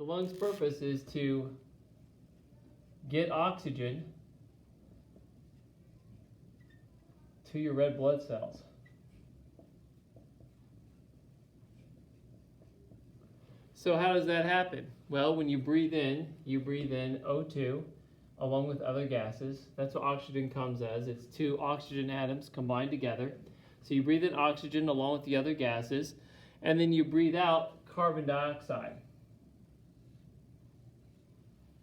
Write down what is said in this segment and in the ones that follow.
The lung's purpose is to get oxygen to your red blood cells. So how does that happen? Well, when you breathe in O2 along with other gases. That's what oxygen comes as. It's two oxygen atoms combined together. So you breathe in oxygen along with the other gases, and then you breathe out carbon dioxide.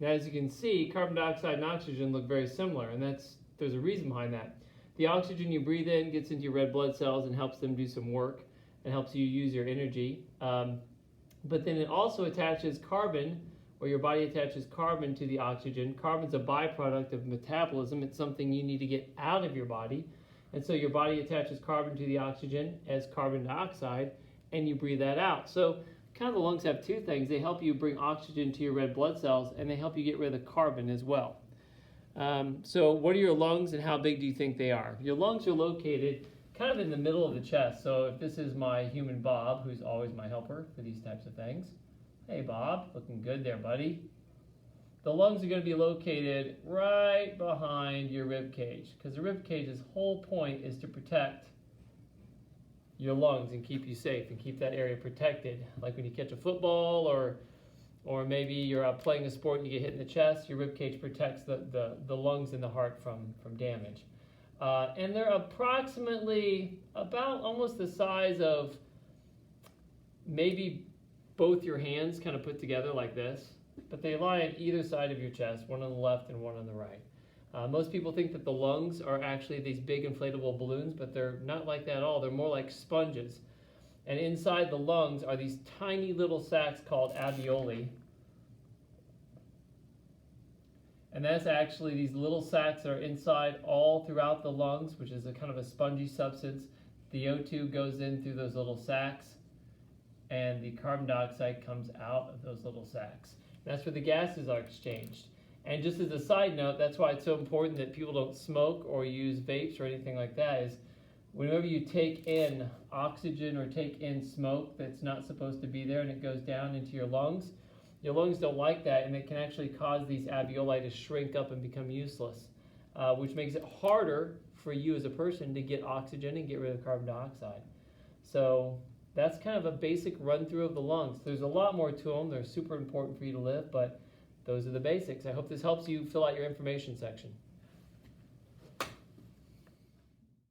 Now, as you can see, carbon dioxide and oxygen look very similar, and there's a reason behind that. The oxygen you breathe in gets into your red blood cells and helps them do some work and helps you use your energy. But then it also attaches carbon, or your body attaches carbon to the oxygen. Carbon's a byproduct of metabolism. It's something you need to get out of your body. And so your body attaches carbon to the oxygen as carbon dioxide, and you breathe that out. So kind of the lungs have two things. They help you bring oxygen to your red blood cells, and they help you get rid of the carbon as well. So what are your lungs and how big do you think they are? Your lungs are located kind of in the middle of the chest. So if this is my human Bob, who's always my helper for these types of things. Hey Bob, looking good there, buddy. The lungs are going to be located right behind your rib cage, because the rib cage's whole point is to protect your lungs and keep you safe and keep that area protected. Like when you catch a football or maybe you're playing a sport and you get hit in the chest, your rib cage protects the lungs and the heart from damage. And they're approximately about almost the size of maybe both your hands kind of put together like this, but they lie on either side of your chest, one on the left and one on the right. Most people think that the lungs are actually these big inflatable balloons, but they're not like that at all. They're more like sponges. And inside the lungs are these tiny little sacs called alveoli. And that's actually these little sacs that are inside all throughout the lungs, which is a kind of a spongy substance. The O2 goes in through those little sacs, and the carbon dioxide comes out of those little sacs. That's where the gases are exchanged. And just as a side note, that's why it's so important that people don't smoke or use vapes or anything like that, is whenever you take in oxygen or take in smoke that's not supposed to be there and it goes down into your lungs don't like that, and it can actually cause these alveoli to shrink up and become useless, which makes it harder for you as a person to get oxygen and get rid of carbon dioxide. So that's kind of a basic run through of the lungs. There's a lot more to them. They're super important for you to live, but those are the basics. I hope this helps you fill out your information section.